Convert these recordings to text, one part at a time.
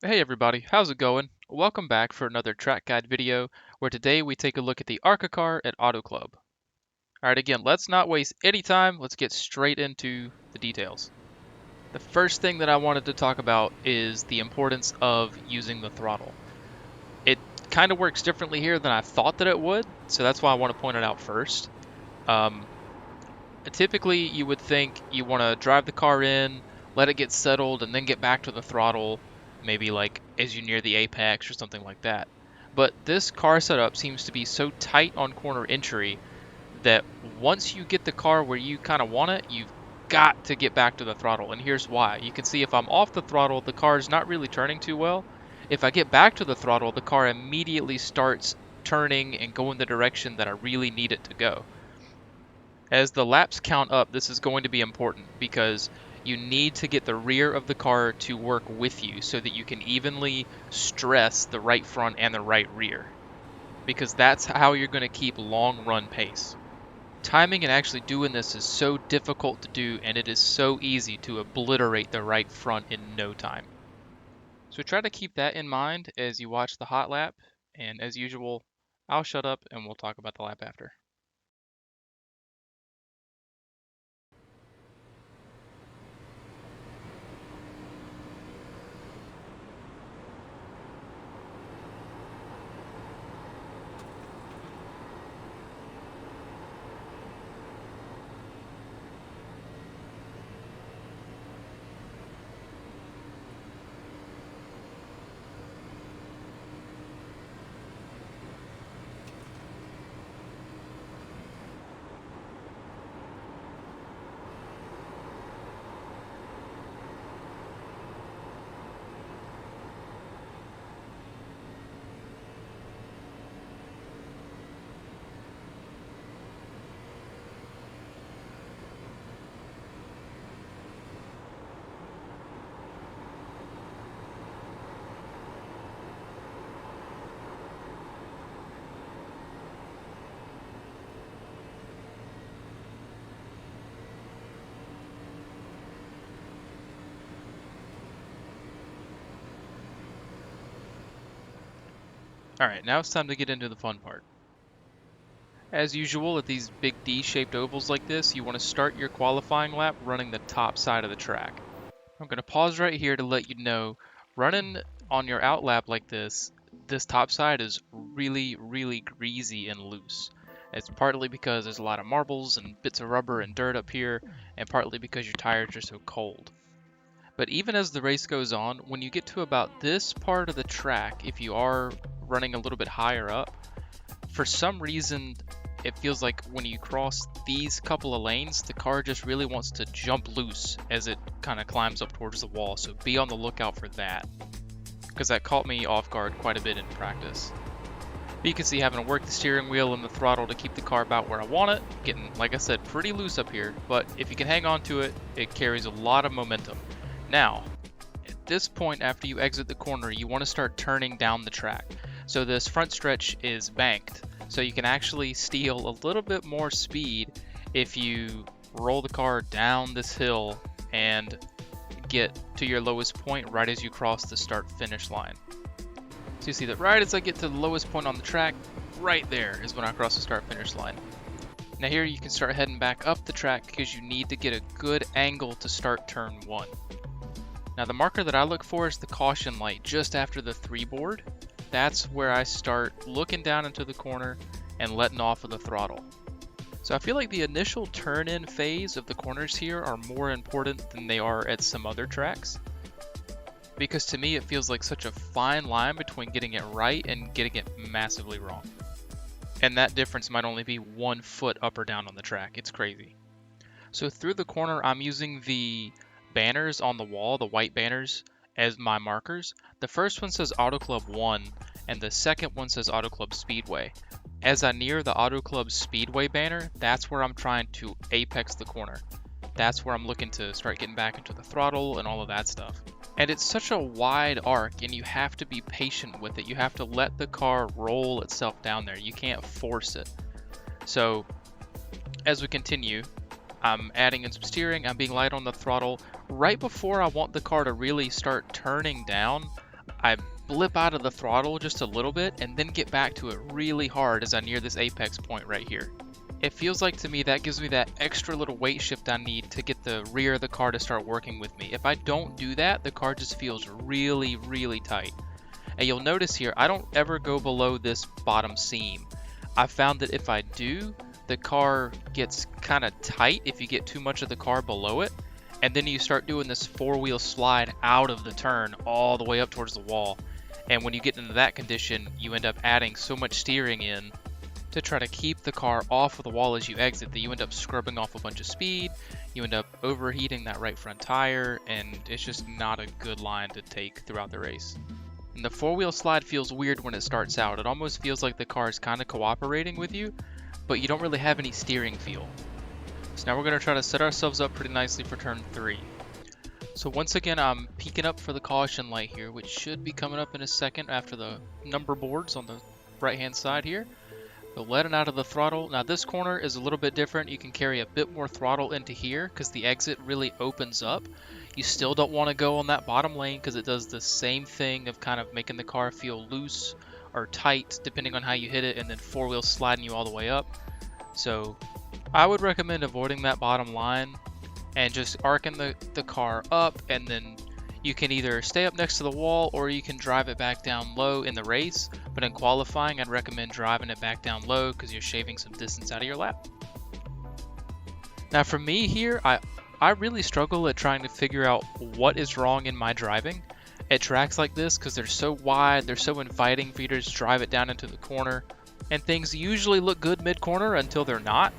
Hey everybody, how's it going? Welcome back for another track guide video where today we take a look at the ARCA car at Auto Club. Alright, again, let's not waste any time, let's get straight into the details. The first thing that I wanted to talk about is the importance of using the throttle. It kind of works differently here than I thought that it would, so that's why I want to point it out first. Um, Typically, you would think you want to drive the car in, let it get settled, and then get back to the throttle, maybe like as you near the apex or something like that. But this car setup seems to be so tight on corner entry that once you get the car where you kind of want it, you've got to get back to the throttle. And here's why. You can see if I'm off the throttle, the car is not really turning too well. If I get back to the throttle, the car immediately starts turning and going the direction that I really need it to go. As the laps count up, this is going to be important because you need to get the rear of the car to work with you so that you can evenly stress the right front and the right rear, because that's how you're going to keep long run pace. Timing and actually doing this is so difficult to do, and it is so easy to obliterate the right front in no time. So try to keep that in mind as you watch the hot lap, and as usual, I'll shut up and we'll talk about the lap after. Alright, now it's time to get into the fun part. As usual, at these big D-shaped ovals like this, you want to start your qualifying lap running the top side of the track. I'm going to pause right here to let you know, running on your out lap like this top side is really greasy and loose. It's partly because there's a lot of marbles and bits of rubber and dirt up here, and partly because your tires are so cold. But even as the race goes on, when you get to about this part of the track, if you are running a little bit higher up, for some reason it feels like when you cross these couple of lanes, the car just really wants to jump loose as it kind of climbs up towards the wall. So be on the lookout for that, because that caught me off guard quite a bit in practice. But you can see having to work the steering wheel and the throttle to keep the car about where I want it, getting, like I said, pretty loose up here, but if you can hang on to it, it carries a lot of momentum. Now, at this point after you exit the corner, you want to start turning down the track. So this front stretch is banked, so you can actually steal a little bit more speed if you roll the car down this hill and get to your lowest point right as you cross the start finish line. So you see that right as I get to the lowest point on the track, right there is when I cross the start finish line. Now here you can start heading back up the track because you need to get a good angle to start turn 1. Now the marker that I look for is the caution light just after the 3 board. That's where I start looking down into the corner and letting off of the throttle. So I feel like the initial turn-in phase of the corners here are more important than they are at some other tracks, because to me it feels like such a fine line between getting it right and getting it massively wrong. And that difference might only be 1 foot up or down on the track. It's crazy. So through the corner, I'm using the banners on the wall, the white banners, as my markers. The first one says Auto Club 1, and the second one says Auto Club Speedway. As I near the Auto Club Speedway banner, that's where I'm trying to apex the corner. That's where I'm looking to start getting back into the throttle and all of that stuff. And it's such a wide arc, and you have to be patient with it. You have to let the car roll itself down there. You can't force it. So as we continue, I'm adding in some steering, I'm being light on the throttle. Right before I want the car to really start turning down, I blip out of the throttle just a little bit and then get back to it really hard as I near this apex point right here. It feels like to me that gives me that extra little weight shift I need to get the rear of the car to start working with me. If I don't do that, the car just feels really, really tight. And you'll notice here, I don't ever go below this bottom seam. I found that if I do, the car gets kind of tight if you get too much of the car below it. And then you start doing this four-wheel slide out of the turn all the way up towards the wall. And when you get into that condition, you end up adding so much steering in to try to keep the car off of the wall as you exit that you end up scrubbing off a bunch of speed, you end up overheating that right front tire, and it's just not a good line to take throughout the race. And the four-wheel slide feels weird when it starts out. It almost feels like the car is kind of cooperating with you, but you don't really have any steering feel. So now we're going to try to set ourselves up pretty nicely for turn 3. So once again, I'm peeking up for the caution light here, which should be coming up in a second after the number boards on the right-hand side here. So letting out of the throttle. Now this corner is a little bit different. You can carry a bit more throttle into here because the exit really opens up. You still don't want to go on that bottom lane because it does the same thing of kind of making the car feel loose or tight depending on how you hit it, and then four-wheel sliding you all the way up. So I would recommend avoiding that bottom line and just arcing the car up, and then you can either stay up next to the wall or you can drive it back down low in the race. But in qualifying, I'd recommend driving it back down low because you're shaving some distance out of your lap. Now for me here, I really struggle at trying to figure out what is wrong in my driving at tracks like this because they're so wide, they're so inviting for you to just drive it down into the corner, and things usually look good mid-corner until they're not.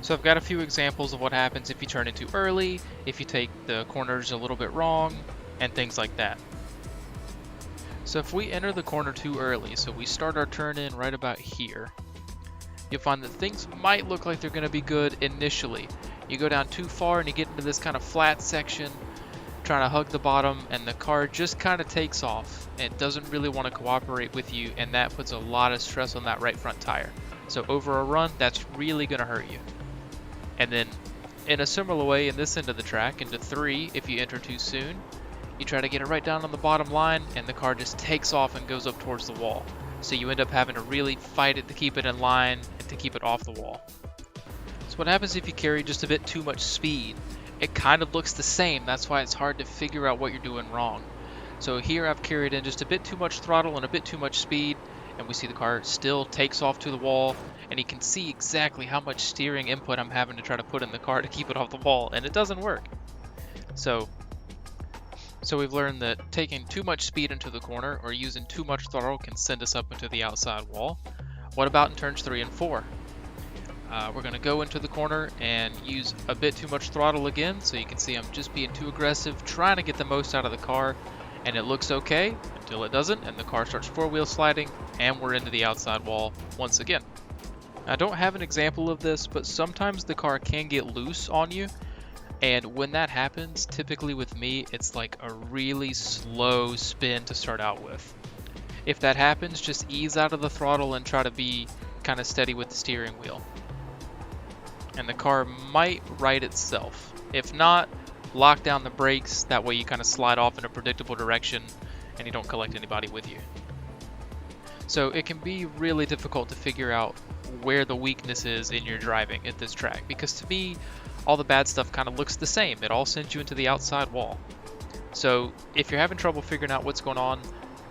So I've got a few examples of what happens if you turn it too early, if you take the corners a little bit wrong, and things like that. So if we enter the corner too early, so we start our turn in right about here, you'll find that things might look like they're going to be good initially. You go down too far and you get into this kind of flat section, trying to hug the bottom, and the car just kind of takes off. It doesn't really want to cooperate with you, and that puts a lot of stress on that right front tire. So over a run, that's really going to hurt you. And then in a similar way, in this end of the track, into 3, if you enter too soon, you try to get it right down on the bottom line, and the car just takes off and goes up towards the wall. So you end up having to really fight it to keep it in line and to keep it off the wall. So what happens if you carry just a bit too much speed? It kind of looks the same. That's why it's hard to figure out what you're doing wrong. So here I've carried in just a bit too much throttle and a bit too much speed, and we see the car still takes off to the wall, and you can see exactly how much steering input I'm having to try to put in the car to keep it off the wall, and it doesn't work. So we've learned that taking too much speed into the corner or using too much throttle can send us up into the outside wall. What about in turns 3 and 4? We're going to go into the corner and use a bit too much throttle again, so you can see I'm just being too aggressive, trying to get the most out of the car, and it looks okay until it doesn't, and the car starts four-wheel sliding, and we're into the outside wall once again. I don't have an example of this, but sometimes the car can get loose on you, and when that happens, typically with me, it's like a really slow spin to start out with. If that happens, just ease out of the throttle and try to be kind of steady with the steering wheel. And the car might right itself. If not, lock down the brakes, that way you kind of slide off in a predictable direction and you don't collect anybody with you. So it can be really difficult to figure out where the weakness is in your driving at this track, because to me, all the bad stuff kind of looks the same. It all sends you into the outside wall. So if you're having trouble figuring out what's going on,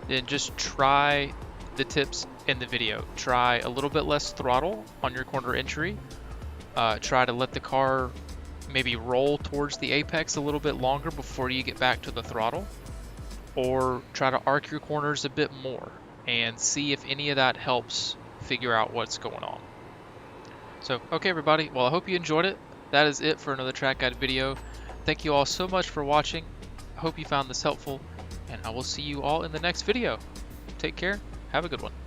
then just try the tips in the video. Try a little bit less throttle on your corner entry. Try to let the car maybe roll towards the apex a little bit longer before you get back to the throttle. Or try to arc your corners a bit more and see if any of that helps figure out what's going on. So, okay everybody, well I hope you enjoyed it. That is it for another track guide video. Thank you all so much for watching. I hope you found this helpful, and I will see you all in the next video. Take care, have a good one.